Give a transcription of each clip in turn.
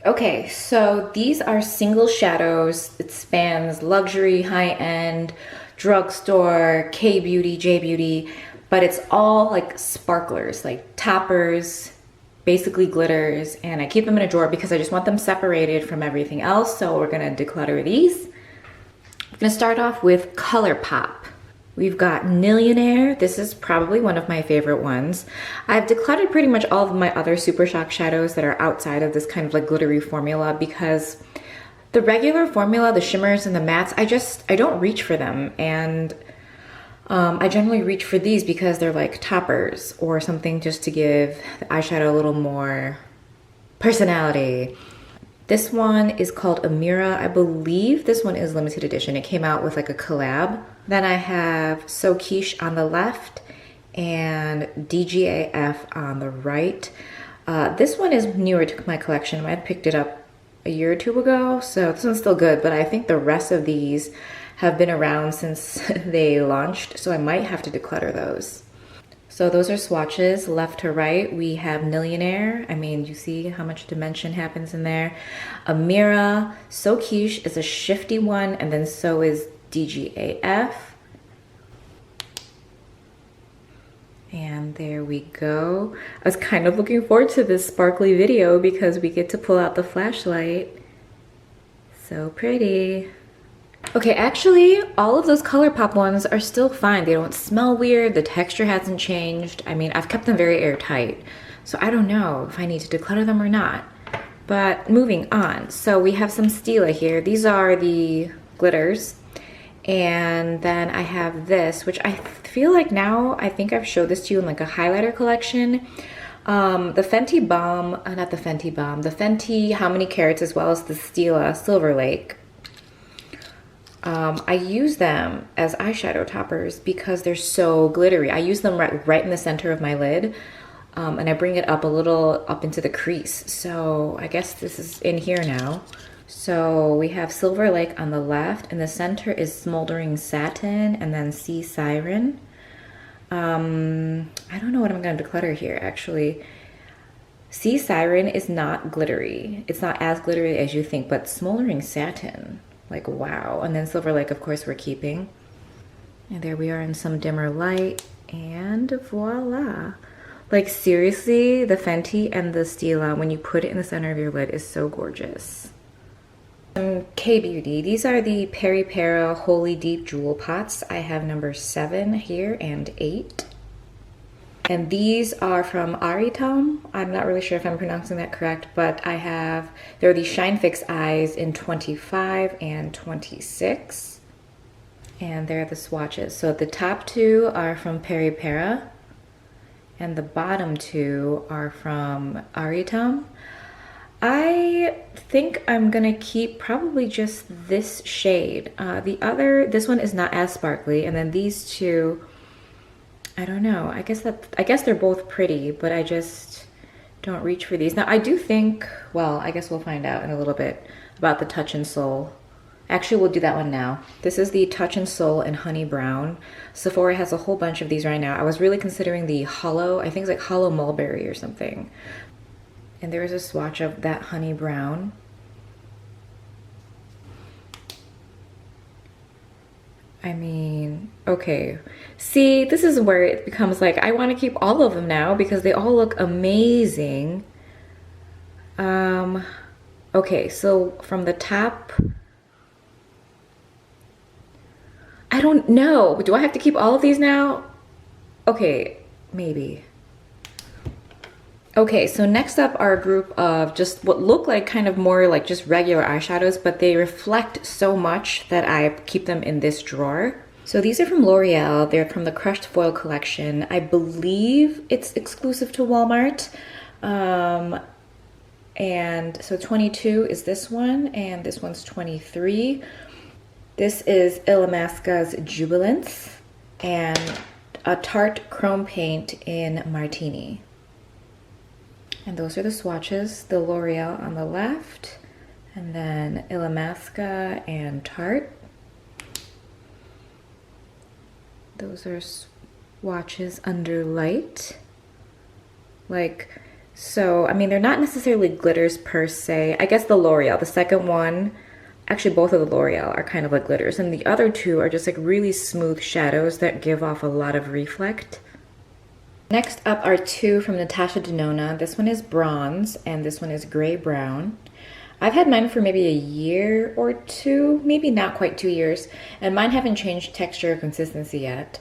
Okay, so these are single shadows. It spans luxury, high-end, drugstore, K-beauty, J-beauty, but it's all like sparklers, like toppers, basically glitters, and I keep them in a drawer because I just want them separated from everything else. So we're gonna declutter these. I'm gonna start off with Colourpop. We've got Millionaire. This is probably one of my favorite ones. I've decluttered pretty much all of my other Super Shock shadows that are outside of this kind of like glittery formula because the regular formula, the shimmers and the mattes, I don't reach for them. And I generally reach for these because they're like toppers or something just to give the eyeshadow a little more personality. This one is called Amira. I believe this one is limited edition. It came out with like a collab. Then I have So Quiche on the left and DGAF on the right. This one is newer to my collection. I picked it up a year or two ago, so this one's still good, but I think the rest of these have been around since they launched, so I might have to declutter those. So those are swatches. Left to right, we have Millionaire. I mean, you see how much dimension happens in there. Amira. So Quiche is a shifty one, and then so is DGAF. And there we go. I was kind of looking forward to this sparkly video because we get to pull out the flashlight. So pretty. Okay, actually, all of those Colourpop ones are still fine. They don't smell weird. The texture hasn't changed. I mean, I've kept them very airtight. So I don't know if I need to declutter them or not. But moving on. So we have some Stila here. These are the glitters. And then I have this, which I feel like now, I think I've showed this to you in like a highlighter collection. The Fenty Balm, not the Fenty Balm, the Fenty How Many Carats, as well as the Stila Silver Lake. I use them as eyeshadow toppers because they're so glittery. I use them right in the center of my lid, and I bring it up a little up into the crease. So I guess this is in here now. So we have Silver Lake on the left, and the center is Smoldering Satin, and then Sea Siren. I don't know what I'm going to declutter here, actually. Sea Siren is not glittery. It's not as glittery as you think, but Smoldering Satin, like wow. And then Silver Lake, of course, we're keeping. And there we are in some dimmer light, and voila. Like seriously, the Fenty and the Stila, when you put it in the center of your lid, is so gorgeous. K-beauty. These are the Peripera Holy Deep Jewel Pots. I have number 7 here and 8. And these are from Aritaum. I'm not really sure if I'm pronouncing that correct, but there are these Shine Fix eyes in 25 and 26. And they're the swatches. So the top 2 are from Peripera, and the bottom 2 are from Aritaum. I think I'm gonna keep probably just this shade. This one is not as sparkly, and then these 2, I don't know. I guess they're both pretty, but I just don't reach for these. Now I do think, well, I guess we'll find out in a little bit about the Touch and Soul. Actually, we'll do that one now. This is the Touch and Soul in Honey Brown. Sephora has a whole bunch of these right now. I was really considering the Hollow, I think it's like Hollow Mulberry or something. And there is a swatch of that Honey Brown. I mean, okay. See, this is where it becomes like, I want to keep all of them now because they all look amazing. Okay, so from the top, I don't know. Do I have to keep all of these now? Okay, maybe. Okay, so next up are a group of just what look like kind of more like just regular eyeshadows, but they reflect so much that I keep them in this drawer. So these are from L'Oreal. They're from the Crushed Foil collection. I believe it's exclusive to Walmart. And so 22 is this one, and this one's 23. This is Illamasqua's Jubilance, and a Tarte Chrome Paint in Martini. And those are the swatches, the L'Oreal on the left, and then Illamasqua and Tarte. Those are swatches under light. Like, So, I mean, they're not necessarily glitters per se. I guess the L'Oreal, the second one, actually both of the L'Oreal are kind of like glitters. And the other two are just like really smooth shadows that give off a lot of reflect. Next up are two from Natasha Denona. This one is bronze and this one is gray brown. I've had mine for maybe a year or two, maybe not quite 2 years, and mine haven't changed texture or consistency yet.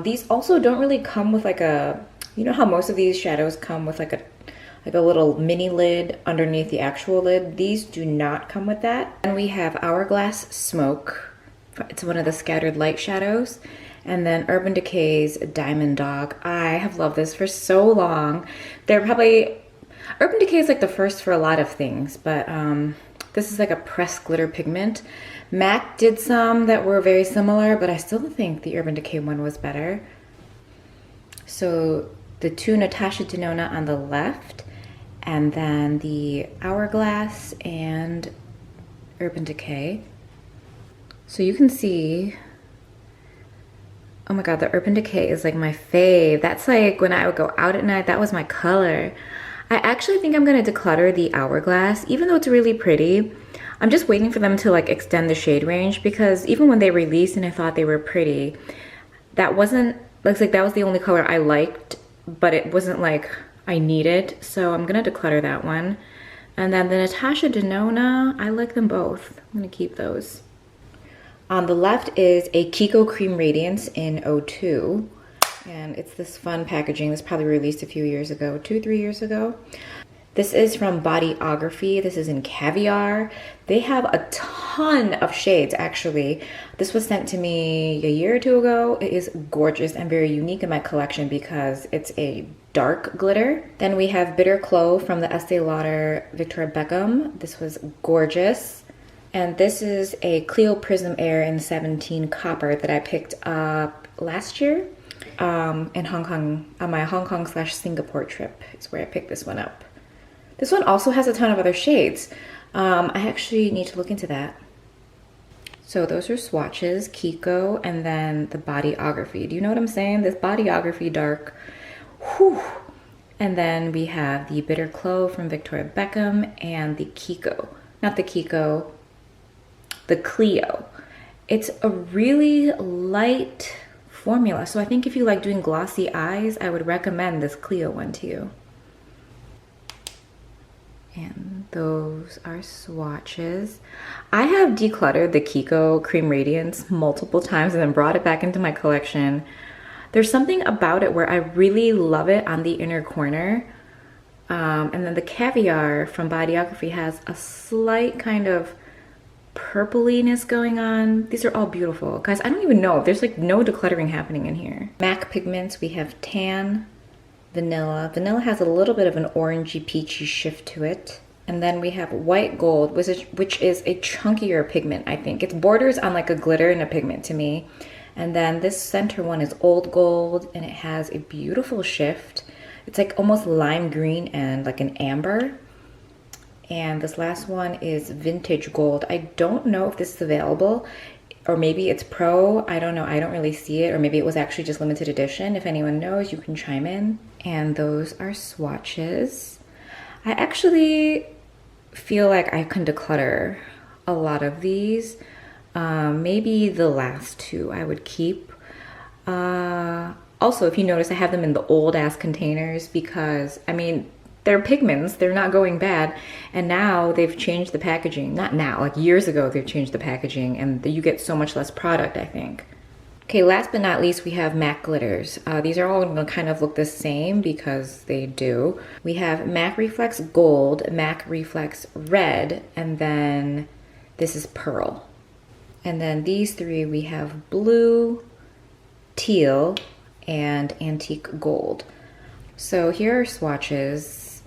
These also don't really come with like a, you know how most of these shadows come with like a little mini lid underneath the actual lid? These do not come with that. And we have Hourglass Smoke. It's one of the scattered light shadows. And then Urban Decay's Diamond Dog. I have loved this for so long. They're probably, Urban Decay is like the first for a lot of things, but this is like a pressed glitter pigment. MAC did some that were very similar, but I still think the Urban Decay one was better. So the two Natasha Denona on the left, and then the Hourglass and Urban Decay. So you can see, oh my god, the Urban Decay is like my fave. That's like when I would go out at night, that was my color. I actually think I'm gonna declutter the Hourglass, even though it's really pretty. I'm just waiting for them to like extend the shade range, because even when they released and I thought they were pretty, that wasn't, looks like that was the only color I liked, but it wasn't like I need it. So I'm gonna declutter that one. And then the Natasha Denona, I like them both. I'm gonna keep those. On the left is a Kiko Cream Radiance in 02. And it's this fun packaging. This probably released a few years ago, 2-3 years ago. This is from Bodyography. This is in Caviar. They have a ton of shades, actually. This was sent to me a year or two ago. It is gorgeous and very unique in my collection because it's a dark glitter. Then we have Bitter Clove from the Estee Lauder Victoria Beckham. This was gorgeous. And this is a Clio Prism Air in 17 Copper that I picked up last year in Hong Kong, on my Hong Kong / Singapore trip is where I picked this one up. This one also has a ton of other shades. I actually need to look into that. So those are swatches, Kiko, and then the Bodyography. Do you know what I'm saying? This Bodyography dark. Whew. And then we have the Bitter Clove from Victoria Beckham and the Kiko. Not the Kiko, the Clio. It's a really light formula. So I think if you like doing glossy eyes, I would recommend this Clio one to you. And those are swatches. I have decluttered the Kiko Cream Radiance multiple times and then brought it back into my collection. There's something about it where I really love it on the inner corner. And then the Caviar from Bodyography has a slight kind of purpliness going on. These are all beautiful. Guys, I don't even know. There's like no decluttering happening in here. MAC pigments, we have Tan, Vanilla. Vanilla has a little bit of an orangey peachy shift to it. And then we have White Gold, which is a chunkier pigment, I think. It borders on like a glitter and a pigment to me. And then this center one is Old Gold, and it has a beautiful shift. It's like almost lime green and like an amber. And this last one is Vintage Gold. I don't know if this is available, or maybe it's pro. I don't know. I don't really see it. Or maybe it was actually just limited edition. If anyone knows, you can chime in. And those are swatches. I actually feel like I can declutter a lot of these. Maybe the last two I would keep. Also, if you notice, I have them in the old ass containers because, I mean, they're pigments, they're not going bad. And now they've changed the packaging. Not now, like years ago they've changed the packaging and you get so much less product, I think. Okay, last but not least, we have MAC glitters. These are all gonna kind of look the same because they do. We have MAC Reflex Gold, MAC Reflex Red, and then this is Pearl. And then these three, we have Blue, Teal, and Antique Gold. So here are swatches.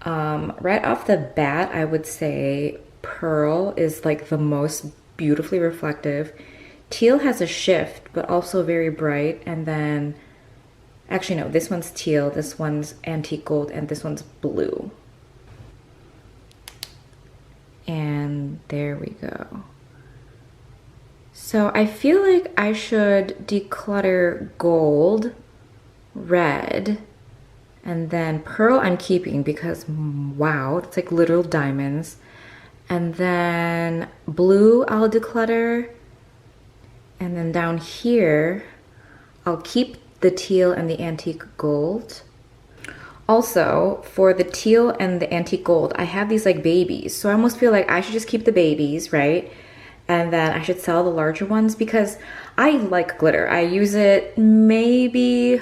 Right off the bat, I would say Pearl is like the most beautifully reflective. Teal has a shift, but also very bright. And then, actually no, this one's Teal, this one's Antique Gold, and this one's Blue. And there we go. So I feel like I should declutter Gold, Red, And then pearl I'm keeping because wow, it's like literal diamonds. And then blue I'll declutter. And then down here, I'll keep the teal and the antique gold. Also, for the teal and the antique gold, I have these like babies. So I almost feel like I should just keep the babies, right? And then I should sell the larger ones because I like glitter. I use it maybe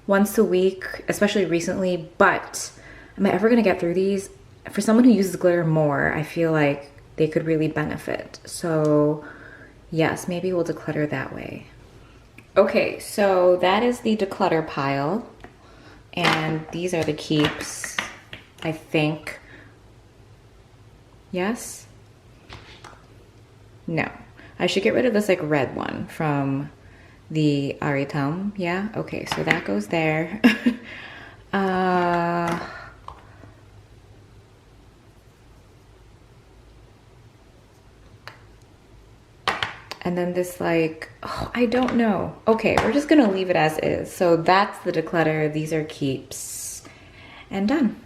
once a week, especially recently, but am I ever gonna get through these? For someone who uses glitter more, I feel like they could really benefit. So yes, maybe we'll declutter that way. Okay, so that is the declutter pile. And these are the keeps, I think. Yes? No. I should get rid of this like red one from the Aritaum. Yeah? Okay, so that goes there. And then this like, oh, I don't know. Okay, we're just gonna leave it as is. So that's the declutter, these are keeps, and done.